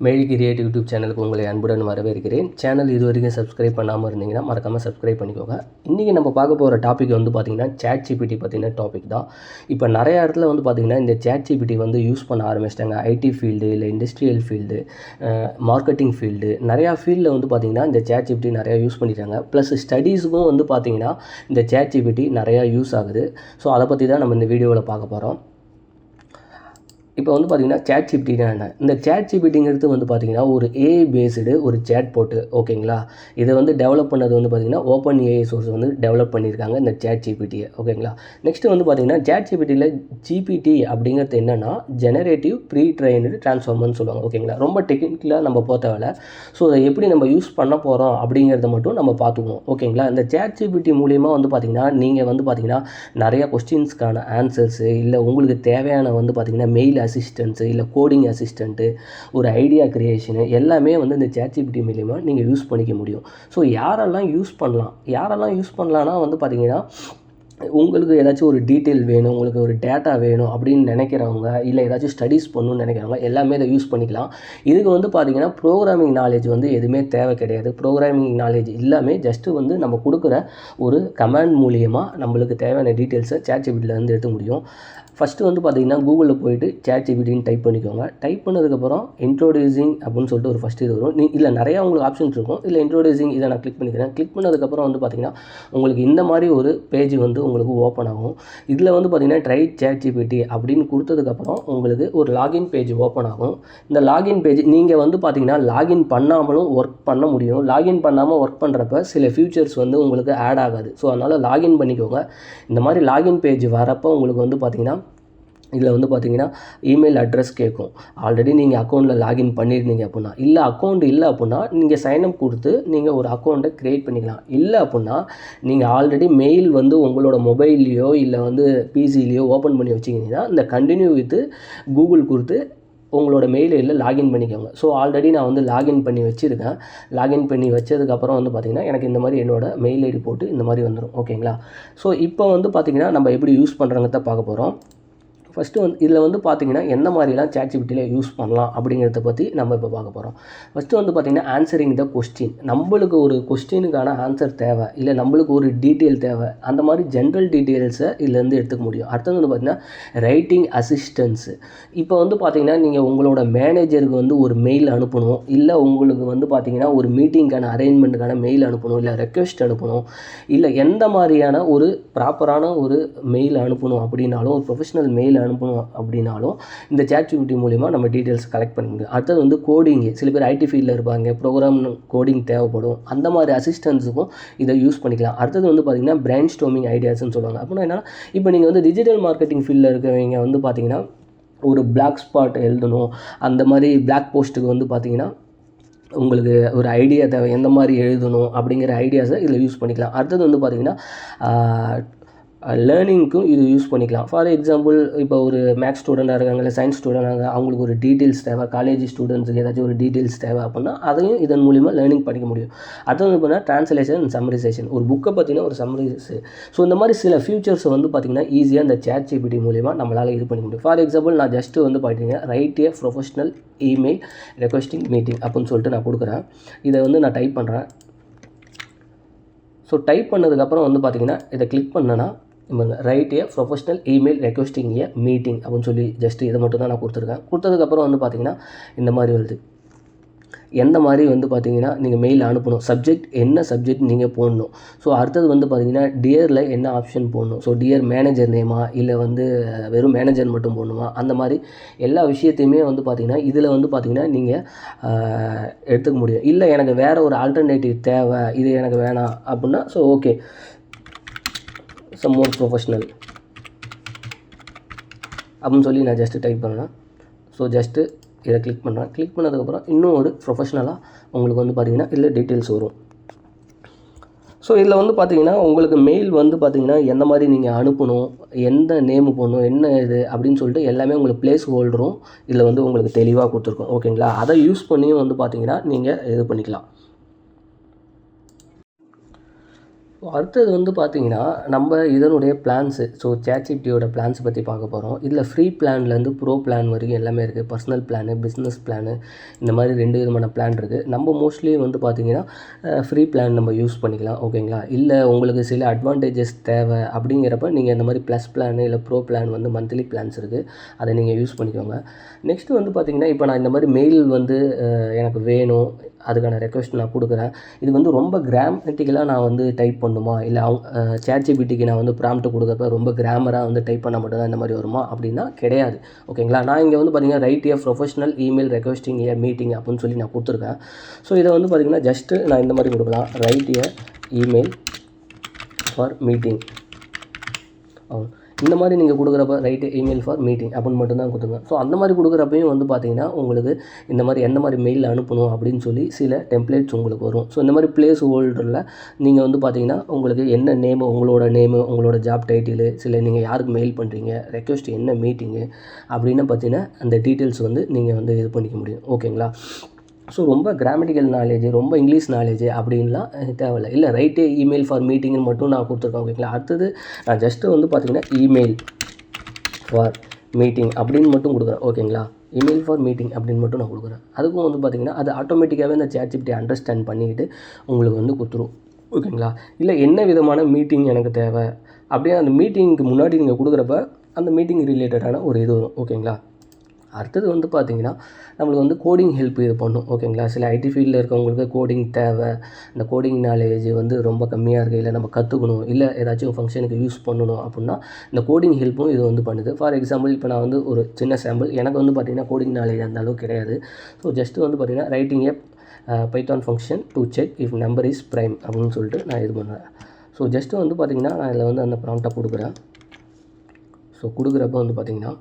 Mail create YouTube சேனலுக்கு உங்களை அன்புடன் வரவேற்கிறேன். சேனல் இது வரைக்கும் சப்ஸ்கிரைப் பண்ணாமல் இருந்தீங்கன்னா மறக்காமல் சப்ஸ்கிரைப் பண்ணிக்கோங்க. இன்றைக்கி நம்ம பார்க்க போகிற டாபிக் வந்து பார்த்திங்கன்னா ChatGPT பற்றின டாபிக் தான். இப்போ நிறைய இடத்துல வந்து பார்த்திங்கன்னா இந்த ChatGPT வந்து யூஸ் பண்ண ஆரம்பிச்சிட்டாங்க. ஐடி ஃபீல்டு, இல்லை இண்டஸ்ட்ரியல் ஃபீல்டு, மார்க்கெட்டிங் ஃபீல்டு, நிறையா ஃபீல்டில் வந்து பார்த்திங்கன்னா இந்த ChatGPT நிறையா யூஸ் பண்ணிட்டாங்க. ப்ளஸ் ஸ்டடீஸுக்கும் வந்து பார்த்திங்கன்னா இந்த ChatGPT நிறையா யூஸ் ஆகுது. ஸோ அதை பற்றி தான் நம்ம இந்த வீடியோவில் பார்க்க போகிறோம். இப்போ வந்து பார்த்திங்கன்னா ChatGPT என்ன, இந்த ChatGPTங்கிறது வந்து பார்த்திங்கன்னா ஒரு ஏஐ பேஸ்டு ஒரு சேட் போட்டு, ஓகேங்களா. இதை வந்து டெவலப் பண்ணது வந்து பார்த்திங்கன்னா ஓப்பன் ஏஐ சோர்ஸ் வந்து டெவலப் பண்ணியிருக்காங்க இந்த ChatGPT-யை, ஓகேங்களா. நெக்ஸ்ட்டு வந்து பார்த்திங்கன்னா ChatGPT-யில் GPT அப்படிங்கிறது என்னென்னா ஜெனரேட்டிவ் ப்ரீ ட்ரெயின்டு ட்ரான்ஸ்ஃபார்மர்னு சொல்லுவாங்க, ஓகேங்களா. ரொம்ப டெக்னிக்கலாக நம்ம போத்த வேலை. ஸோ அதை எப்படி நம்ம யூஸ் பண்ண போகிறோம் அப்படிங்கிறத மட்டும் நம்ம பார்த்துக்குவோம், ஓகேங்களா. இந்த ChatGPT மூலிமா வந்து பார்த்திங்கன்னா நீங்கள் வந்து பார்த்திங்கன்னா நிறையா கொஸ்டின்ஸ்க்கான ஆன்சர்ஸு, இல்லை உங்களுக்கு தேவையான வந்து பார்த்திங்கன்னா மெயில் அசிஸ்டன்ஸு, இல்லை கோடிங் அசிஸ்டண்ட்டு, ஒரு ஐடியா க்ரியேஷனு எல்லாமே வந்து இந்த ChatGPT மூலிமா நீங்கள் யூஸ் பண்ணிக்க முடியும். ஸோ யாரெல்லாம் யூஸ் பண்ணலான்னா வந்து பார்த்திங்கன்னா உங்களுக்கு ஏதாச்சும் ஒரு டீட்டெயில் வேணும், உங்களுக்கு ஒரு டேட்டா வேணும் அப்படின்னு நினைக்கிறவங்க, இல்லை ஏதாச்சும் ஸ்டடீஸ் பண்ணணும்னு நினைக்கிறவங்க எல்லாமே இதை யூஸ் பண்ணிக்கலாம். இதுக்கு வந்து பார்த்திங்கன்னா ப்ரோக்ராமிங் நாலேஜ் வந்து எதுவுமே தேவை கிடையாது. ப்ரோக்ராமிங் நாலேஜ் இல்லாமல் ஜஸ்ட்டு வந்து நம்ம கொடுக்குற ஒரு கமாண்ட் மூலியமாக நம்மளுக்கு தேவையான டீட்டெயில்ஸை ChatGPT-லேருந்து எடுக்க முடியும். ஃபஸ்ட்டு வந்து பார்த்திங்கன்னா கூகுளில் போய்ட்டு ChatGPTன்னு டைப் பண்ணிக்கோங்க. டைப் பண்ணதுக்கப்புறம் இன்ட்ரோடியூசிங் அப்படின்னு சொல்லிட்டு ஒரு ஃபஸ்ட்டு இது வரும். இல்லை நிறையா உங்களுக்கு ஆப்ஷன்ஸ் இருக்கும். இல்லை இன்ட்ரோடியூசிங் இதை நான் கிளிக் பண்ணிக்கிறேன். கிளிக் பண்ணதுக்கப்புறம் வந்து பார்த்திங்கன்னா உங்களுக்கு இந்த மாதிரி ஒரு பேஜ் வந்து உங்களுக்கு ஓப்பன் ஆகும். இதில் வந்து பார்த்திங்கன்னா ட்ரை ChatGPT அப்படின்னு கொடுத்ததுக்கப்புறம் உங்களுக்கு ஒரு லாகின் பேஜ் ஓப்பன் ஆகும். இந்த லாகின் பேஜ் நீங்கள் வந்து பார்த்திங்கன்னா லாகின் பண்ணாமலும் ஒர்க் பண்ண முடியும். லாகின் பண்ணாமல் ஒர்க் பண்ணுறப்ப சில ஃபியூச்சர்ஸ் வந்து உங்களுக்கு ஆட் ஆகாது. ஸோ அதனால் லாகின் பண்ணிக்கோங்க. இந்த மாதிரி லாகின் பேஜ் வரப்போ உங்களுக்கு வந்து பார்த்திங்கன்னா இதில் வந்து பார்த்திங்கன்னா இமெயில் அட்ரஸ் கேட்கும். ஆல்ரெடி நீங்கள் அக்கௌண்ட்டில் லாகின் பண்ணியிருந்தீங்க அப்படின்னா, இல்லை அக்கௌண்ட் இல்லை அப்படின்னா நீங்கள் சைனப் கொடுத்து நீங்கள் ஒரு அக்கௌண்ட்டை க்ரியேட் பண்ணிக்கலாம். இல்லை அப்படின்னா நீங்கள் ஆல்ரெடி மெயில் வந்து உங்களோட மொபைல்லையோ இல்லை வந்து பிசிலையோ ஓப்பன் பண்ணி வச்சிங்கன்னா இந்த கண்டினியூ வித் கூகுள் கொடுத்து உங்களோட மெயிலில் லாகின் பண்ணிக்கோங்க. ஸோ ஆல்ரெடி நான் வந்து லாகின் பண்ணி வச்சுருக்கேன். லாகின் பண்ணி வச்சதுக்கப்புறம் வந்து பார்த்திங்கன்னா எனக்கு இந்த மாதிரி என்னோடய மெயில் ஐடி போட்டு இந்த மாதிரி வந்துடும், ஓகேங்களா. ஸோ இப்போ வந்து பார்த்திங்கன்னா நம்ம எப்படி யூஸ் பண்ணுறங்கிறத பார்க்க போகிறோம். ஃபஸ்ட்டு வந்து இதில் வந்து பார்த்திங்கன்னா எந்த மாதிரிலாம் ChatGPT-யில் யூஸ் பண்ணலாம் அப்படிங்கிறத பற்றி நம்ம இப்போ பார்க்க போகிறோம். ஃபஸ்ட்டு வந்து பார்த்திங்கன்னா ஆன்சரிங் த கொஸ்டின். நம்மளுக்கு ஒரு கொஸ்டினுக்கான ஆன்சர் தேவை, இல்லை நம்மளுக்கு ஒரு டீட்டெயில் தேவை, அந்த மாதிரி ஜென்ரல் டீட்டெயில்ஸை இதுலேருந்து எடுத்துக்க முடியும். அடுத்தது வந்து பார்த்திங்கன்னா ரைட்டிங் அசிஸ்டன்ஸு. இப்போ வந்து பார்த்திங்கன்னா நீங்கள் உங்களோட மேனேஜருக்கு வந்து ஒரு மெயில் அனுப்பணும், இல்லை உங்களுக்கு வந்து பார்த்திங்கன்னா ஒரு மீட்டிங்க்கான அரேஞ்ச்மெண்ட்டுக்கான மெயில் அனுப்பணும், இல்லை ரெக்வெஸ்ட் அனுப்பணும், இல்லை எந்த மாதிரியான ஒரு ப்ராப்பரான ஒரு மெயில் அனுப்பணும் அப்படின்னாலும், ஒரு ப்ரொஃபஷனல் மெயில் அனுப்பணும் அப்படின்னாலும் இந்த ChatGPT மூலிமா நம்ம டீட்டெயில்ஸ் கலெக்ட் பண்ண முடியும். அடுத்தது வந்து கோடிங்கு. சில பேர் ஐடி ஃபீல்டில் இருப்பாங்க, ப்ரோக்ராம் கோடிங் தேவைப்படும். அந்த மாதிரி அசிஸ்டன்ஸுக்கும் இதை யூஸ் பண்ணிக்கலாம். அடுத்தது வந்து பார்த்திங்கன்னா பிரைன் ஸ்டார்மிங் ஐடியாஸ்ன்னு சொல்லுவாங்க. அப்படின்னா என்ன, இப்போ நீங்கள் வந்து டிஜிட்டல் மார்க்கெட்டிங் ஃபீல்டில் இருக்கிறவங்க வந்து பார்த்திங்கன்னா ஒரு பிளாக் ஸ்பாட் எழுதணும், அந்த மாதிரி பிளாக் போஸ்ட்டுக்கு வந்து பார்த்திங்கன்னா உங்களுக்கு ஒரு ஐடியா தேவை, எந்த மாதிரி எழுதணும் அப்படிங்கிற ஐடியாஸை இதில் யூஸ் பண்ணிக்கலாம். அடுத்தது வந்து பார்த்திங்கன்னா லேர்னிங்க்கும் இது யூஸ் பண்ணிக்கலாம். ஃபார் எக்ஸாம்பிள் இப்போ ஒரு மேக்ஸ் ஸ்டூடெண்ட்டாக இருக்காங்க, இல்லை சயின்ஸ் ஸ்டூடெண்டாக அவங்களுக்கு ஒரு டீட்டெயில்ஸ் தேவை, காலேஜ் ஸ்டூடெண்ட்ஸுக்கு ஏதாச்சும் ஒரு டீட்டெயில்ஸ் தேவை அப்படின்னா அதையும் இதன் மூலிமா லேர்னிங் பண்ணிக்க முடியும். அடுத்தது வந்து பார்த்தீங்கன்னா ட்ரான்ஸ்லேஷன் அண்ட் சம்மரைசேஷன். ஒரு புக்கை பற்றின ஒரு சம்மரைஸ். ஸோ இந்த மாதிரி சில ஃபியூச்சர்ஸை வந்து பார்த்திங்கன்னா ஈஸியாக இந்த ChatGPT மூலிமா நம்மளால் இது பண்ணிக்க முடியும். ஃபார் எக்ஸாம்பிள் நான் ஜஸ்ட்டு வந்து பார்த்தீங்கன்னா ரைட் ஏ ப்ரொஃபஷனல் இமெயில் ரெக்வெஸ்டிங் மீட்டிங் அப்படின்னு சொல்லிட்டு நான் கொடுக்குறேன். இதை வந்து நான் டைப் பண்ணுறேன். ஸோ டைப் பண்ணதுக்கப்புறம் வந்து பார்த்திங்கன்னா இதை கிளிக் பண்ணேன்னா ரைட் ஏ ப்ரொஃபஷனல் இமெயில் ரெக்வெஸ்டிங் ஏ மீட்டிங் அப்படின்னு சொல்லி ஜஸ்ட்டு இதை மட்டும் தான் நான் கொடுத்துருக்கேன். கொடுத்ததுக்கப்புறம் வந்து பார்த்திங்கன்னா இந்த மாதிரி வருது. எந்த மாதிரி வந்து பார்த்திங்கன்னா நீங்கள் மெயில் அனுப்பணும், சப்ஜெக்ட் என்ன சப்ஜெக்ட் நீங்கள் போடணும். ஸோ அடுத்தது வந்து பார்த்திங்கன்னா டியரில் என்ன ஆப்ஷன் போடணும். ஸோ டியர் மேனேஜர் நேமா, இல்லை வந்து வெறும் மேனேஜர் மட்டும் போடணுமா, அந்த மாதிரி எல்லா விஷயத்தையுமே வந்து பார்த்திங்கன்னா இதில் வந்து பார்த்திங்கன்னா நீங்கள் எடுத்துக்க முடியும். இல்லை எனக்கு வேறு ஒரு ஆல்டர்னேட்டிவ் தேவை, இது எனக்கு வேணாம் அப்படின்னா so okay some more professional அப்படின்னு சொல்லி நான் ஜஸ்ட்டு டைப் பண்ணேன். ஸோ ஜஸ்ட்டு இதை கிளிக் பண்ணுறேன். கிளிக் பண்ணதுக்கப்புறம் இன்னும் ஒரு ப்ரொஃபஷ்னலாக உங்களுக்கு வந்து பார்த்திங்கன்னா இதில் டீட்டெயில்ஸ் வரும். ஸோ இதில் வந்து பார்த்திங்கன்னா உங்களுக்கு மெயில் வந்து பார்த்திங்கன்னா எந்த மாதிரி நீங்கள் அனுப்பணும், எந்த நேமு போடணும், என்ன இது அப்படின்னு சொல்லிட்டு எல்லாமே உங்களுக்கு ப்ளேஸ் ஹோல்டரும் இதில் வந்து உங்களுக்கு தெளிவாக கொடுத்துருக்கோம், ஓகேங்களா. அதை யூஸ் பண்ணியும் வந்து பார்த்திங்கன்னா நீங்கள் இது பண்ணிக்கலாம். அடுத்தது வந்து பார்த்திங்கன்னா நம்ம இதனுடைய பிளான்ஸு. ஸோ ChatGPTயோட பிளான்ஸ் பற்றி பார்க்க போகிறோம். இதில் ஃப்ரீ பிளான்லேருந்து ப்ரோ பிளான் வரைக்கும் எல்லாமே இருக்குது. பர்சனல் பிளானு, பிஸ்னஸ் பிளானு, இந்த மாதிரி 2 விதமான பிளான் இருக்குது. நம்ம மோஸ்ட்லி வந்து பார்த்திங்கன்னா ஃப்ரீ பிளான் நம்ம யூஸ் பண்ணிக்கலாம். ஓகேங்களா? இல்லை உங்களுக்கு சில அட்வான்டேஜஸ் தேவை அப்படிங்கிறப்ப நீங்கள் இந்த மாதிரி ப்ளஸ் பிளானு இல்லை ப்ரோ பிளான் வந்து மந்த்லி பிளான்ஸ் இருக்குது. அதை நீங்கள் யூஸ் பண்ணிக்கோங்க. நெக்ஸ்ட்டு வந்து பார்த்திங்கன்னா இப்போ நான் இந்த மாதிரி மெயில் வந்து எனக்கு வேணும், அதுக்கான ரெக்வெஸ்ட் நான் கொடுக்குறேன். இது வந்து ரொம்ப கிராமட்டிக்கலாக நான் வந்து டைப் பண்ணுமா, இல்லை ChatGPTக்கு நான் வந்து ப்ராம்ப்ட் கொடுக்குறப்ப ரொம்ப கிராமராக வந்து டைப் பண்ணால் மட்டும்தான் இந்த மாதிரி வருமா அப்படின்னா கிடையாது. ஓகேங்களா? நான் இங்கே வந்து பார்த்திங்கன்னா ரைட் ஏ ப்ரொஃபஷனல் இமெயில் ரெக்வெஸ்டிங் ஏ மீட்டிங் அப்படின்னு சொல்லி நான் கொடுத்துருக்கேன். ஸோ இதை வந்து பார்த்திங்கன்னா ஜஸ்ட்டு நான் இந்த மாதிரி கொடுக்கலாம், right A email for meeting. இந்த மாதிரி நீங்கள் கொடுக்குறப்ப ரைட் இமெயில் ஃபார் மீட்டிங் அப்படின்னு மட்டும்தான் கொடுத்துங்க. ஸோ அந்த மாதிரி கொடுக்குறப்பையும் வந்து பார்த்திங்கன்னா உங்களுக்கு இந்த மாதிரி எந்த மாதிரி மெயில் அனுப்பணும் அப்படின்னு சொல்லி சில டெம்ப்ளேட்ஸ் உங்களுக்கு வரும். ஸோ இந்த மாதிரி பிளேஸ் ஹோல்டரில் நீங்கள் வந்து பார்த்திங்கன்னா உங்களுக்கு என்ன நேமு, உங்களோட நேமு, உங்களோட ஜாப் டைட்டிலு, சில நீங்கள் யாருக்கு மெயில் பண்ணுறீங்க, ரெக்வெஸ்ட் என்ன மீட்டிங்கு அப்படின்னு பார்த்தீங்கன்னா அந்த டீட்டெயில்ஸ் வந்து நீங்கள் வந்து இது பண்ணிக்க முடியும். ஓகேங்களா? ஸோ ரொம்ப கிராமட்டிக்கல் நாலேஜ், ரொம்ப இங்கிலீஷ் நாலேஜ் அப்படின்லாம் தேவையில்லை. இல்லை ரைட்டே இமெயில் ஃபார் மீட்டிங்னு மட்டும் நான் கொடுத்துருக்கேன். ஓகேங்களா? அடுத்தது நான் ஜஸ்ட்டு வந்து பார்த்திங்கன்னா இமெயில் ஃபார் மீட்டிங் அப்படின்னு மட்டும் கொடுக்குறேன். ஓகேங்களா? இமெயில் ஃபார் மீட்டிங் அப்படின்னு மட்டும் நான் கொடுக்குறேன். அதுக்கும் வந்து பார்த்திங்கன்னா அது ஆட்டோமேட்டிக்காகவே இந்த ChatGPT அண்டர்ஸ்டாண்ட் பண்ணிக்கிட்டு உங்களுக்கு வந்து கொடுத்துரும். ஓகேங்களா? இல்லை என்ன விதமான மீட்டிங் எனக்கு தேவை அப்படியே அந்த மீட்டிங்க்கு முன்னாடி நீங்கள் கொடுக்குறப்ப அந்த மீட்டிங் ரிலேட்டடான ஒரு இது வரும். ஓகேங்களா? அடுத்தது வந்து பார்த்திங்கன்னா நம்மளுக்கு வந்து கோடிங் ஹெல்ப் இது பண்ணும். ஓகேங்களா? சில ஐடி ஃபீல்டில் இருக்கவங்களுக்கு கோடிங் தேவை, இந்த கோடிங் நாலேஜ் வந்து ரொம்ப கம்மியாக இருக்குது, இல்லை நம்ம கற்றுக்கணும், இல்லை ஏதாச்சும் ஃபங்க்ஷனுக்கு யூஸ் பண்ணணும் அப்படின்னா இந்த கோடிங் ஹெல்ப்பும் இது வந்து பண்ணுது. ஃபார் எக்ஸாம்பிள் இப்போ நான் வந்து ஒரு சின்ன சாம்பிள், எனக்கு வந்து பார்த்திங்கன்னா கோடிங் நாலேஜ் அந்த அளவுக்கு கிடையாது. ஸோ ஜஸ்ட்டு வந்து பார்த்திங்கன்னா writing A Python function to check if number is prime அப்படின்னு சொல்லிட்டு நான் இது பண்ணுறேன். ஸோ ஜஸ்ட்டு வந்து பார்த்திங்கன்னா நான் இதில் வந்து அந்த ப்ராம்ப்டை கொடுக்குறேன். ஸோ கொடுக்குறப்ப வந்து பார்த்திங்கன்னா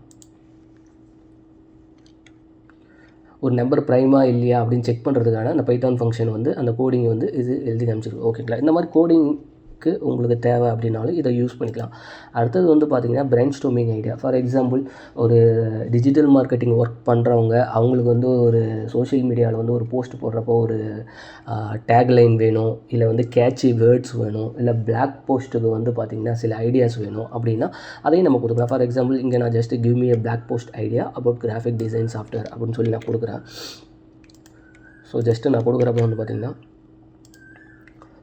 ஒரு நம்பர் ப்ரைமா இல்லையா அப்படின்னு செக் பண்ணுறதுக்கான அந்த பைத்தான் ஃபங்க்ஷன் வந்து அந்த கோடிங் வந்து இது எழுதி காமிச்சிருக்கு. ஓகேங்களா? இந்த மாதிரி கோடிங்க்கு உங்களுக்கு தேவை அப்படின்னாலும் இதை யூஸ் பண்ணிக்கலாம். அடுத்தது வந்து பார்த்திங்கன்னா brain storming idea. For example ஒரு டிஜிட்டல் மார்க்கெட்டிங் ஒர்க் பண்ணுறவங்க, அவங்களுக்கு வந்து ஒரு சோஷியல் மீடியாவில் வந்து ஒரு போஸ்ட் போடுறப்போ ஒரு டேக்லைன் வேணும், இல்லை வந்து கேட்சி வேர்ட்ஸ் வேணும், இல்லை பிளாக் போஸ்ட்டுக்கு வந்து பார்த்திங்கன்னா சில ஐடியாஸ் வேணும் அப்படின்னா அதையும் நம்ம கொடுக்கலாம். ஃபார் எக்ஸாம்பிள் இங்கே நான் just give me a blog post idea about graphic design software அப்படின்னு சொல்லி நான் கொடுக்குறேன். ஸோ ஜஸ்ட்டு நான் கொடுக்குறப்ப வந்து பார்த்திங்கன்னா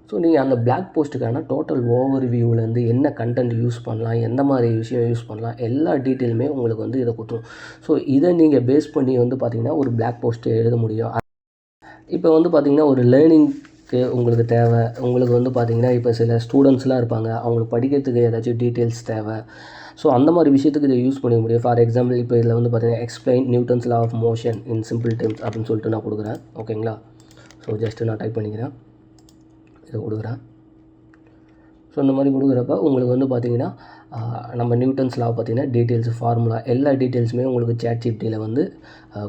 ஸோ நீங்கள் அந்த பிளாக் போஸ்ட்டுக்கான டோட்டல் ஓவர் வியூவிலேருந்து என்ன கண்டென்ட் யூஸ் பண்ணலாம், எந்த மாதிரி விஷயம் யூஸ் பண்ணலாம், எல்லா டீட்டெயிலுமே உங்களுக்கு வந்து இதை கொடுத்துரும். ஸோ இதை நீங்கள் பேஸ் பண்ணி வந்து பார்த்திங்கன்னா ஒரு பிளாக் போஸ்ட்டு எழுத முடியும். இப்போ வந்து பார்த்திங்கன்னா ஒரு லேர்னிங்க்கு உங்களுக்கு தேவை, உங்களுக்கு வந்து பார்த்திங்கன்னா இப்போ சில ஸ்டூடெண்ட்ஸ்லாம் இருப்பாங்க, அவங்களுக்கு படிக்கிறதுக்கு ஏதாச்சும் டீட்டெயில்ஸ் தேவை. ஸோ அந்த மாதிரி விஷயத்துக்கு இதை யூஸ் பண்ணிக்க முடியும். ஃபார் எக்ஸாம்பிள் இப்போ இதில் வந்து பார்த்திங்கன்னா explain Newton's law of motion in simple terms அப்படின்னு சொல்லிட்டு நான் கொடுக்குறேன். ஓகேங்களா? ஸோ ஜஸ்ட்டு நான் டைப் பண்ணிக்கிறேன், இதை கொடுக்குறேன். ஸோ இந்த மாதிரி கொடுக்குறப்ப உங்களுக்கு வந்து பார்த்திங்கன்னா நம்ம நியூட்டன்ஸ் லா பார்த்திங்கன்னா டீட்டெயில்ஸ், ஃபார்முலா எல்லா டீட்டெயில்ஸுமே உங்களுக்கு ChatGPTயில் வந்து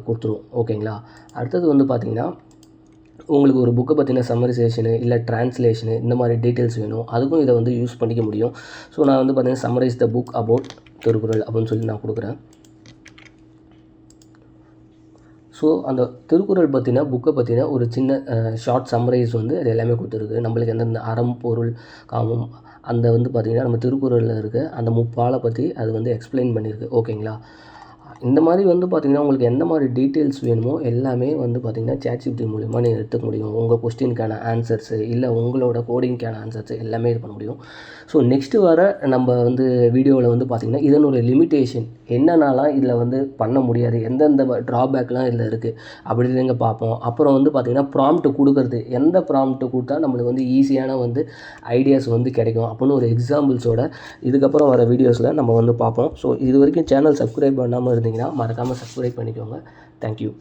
கொடுத்துரும். ஓகேங்களா? அடுத்தது வந்து பார்த்திங்கன்னா உங்களுக்கு ஒரு புக்கை பற்றின சம்மரைசேஷனு இல்லை ட்ரான்ஸ்லேஷனு இந்த மாதிரி டீட்டெயில்ஸ் வேணும், அதுக்கும் இதை வந்து யூஸ் பண்ணிக்க முடியும். ஸோ நான் வந்து பார்த்திங்கன்னா summarise the book about Thirukkural அப்படின்னு சொல்லி நான் கொடுக்குறேன். ஸோ அந்த திருக்குறள் பற்றின புக்கை பற்றின ஒரு சின்ன ஷார்ட் சம்மரைஸ் வந்து அது எல்லாமே கொடுத்துருக்கு. நம்மளுக்கு எந்தெந்த அறம், பொருள், காமம் அந்த வந்து பார்த்திங்கன்னா நம்ம திருக்குறளில் இருக்க அந்த முப்பாலை பற்றி அது வந்து எக்ஸ்பிளைன் பண்ணியிருக்கு. ஓகேங்களா? இந்த மாதிரி வந்து பார்த்திங்கன்னா உங்களுக்கு எந்த மாதிரி டீட்டெயில்ஸ் வேணுமோ எல்லாமே வந்து பார்த்திங்கன்னா ChatGPT மூலிமா நீங்கள் எடுத்துக்க முடியும். உங்கள் கொஸ்டினுக்கான ஆன்சர்ஸு இல்லை உங்களோட கோடிங்க்கான ஆன்சர்ஸு எல்லாமே இது பண்ண முடியும். ஸோ நெக்ஸ்ட்டு வர நம்ம வந்து வீடியோவில் வந்து பார்த்திங்கன்னா இதனோட லிமிட்டேஷன் என்னென்னலாம் இதில் வந்து பண்ண முடியாது, எந்தெந்த ட்ராபேக்லாம் இதில் இருக்குது அப்படின்னு பார்ப்போம். அப்புறம் வந்து பார்த்திங்கன்னா ப்ராம்ப்ட் கொடுக்குறது, எந்த ப்ராம்ப்ட் கொடுத்தா நம்மளுக்கு வந்து ஈஸியான வந்து ஐடியாஸ் வந்து கிடைக்கும் அப்படின்னு ஒரு எக்ஸாம்பிள்ஸோட இதுக்கப்புறம் வர வீடியோஸில் நம்ம வந்து பார்ப்போம். ஸோ இது வரைக்கும் சேனல் சப்ஸ்கிரைப் பண்ணாமல் இருந்தீங்கன்னா மறக்காமல் சப்ஸ்கிரைப் பண்ணிக்கோங்க. தேங்க்யூ.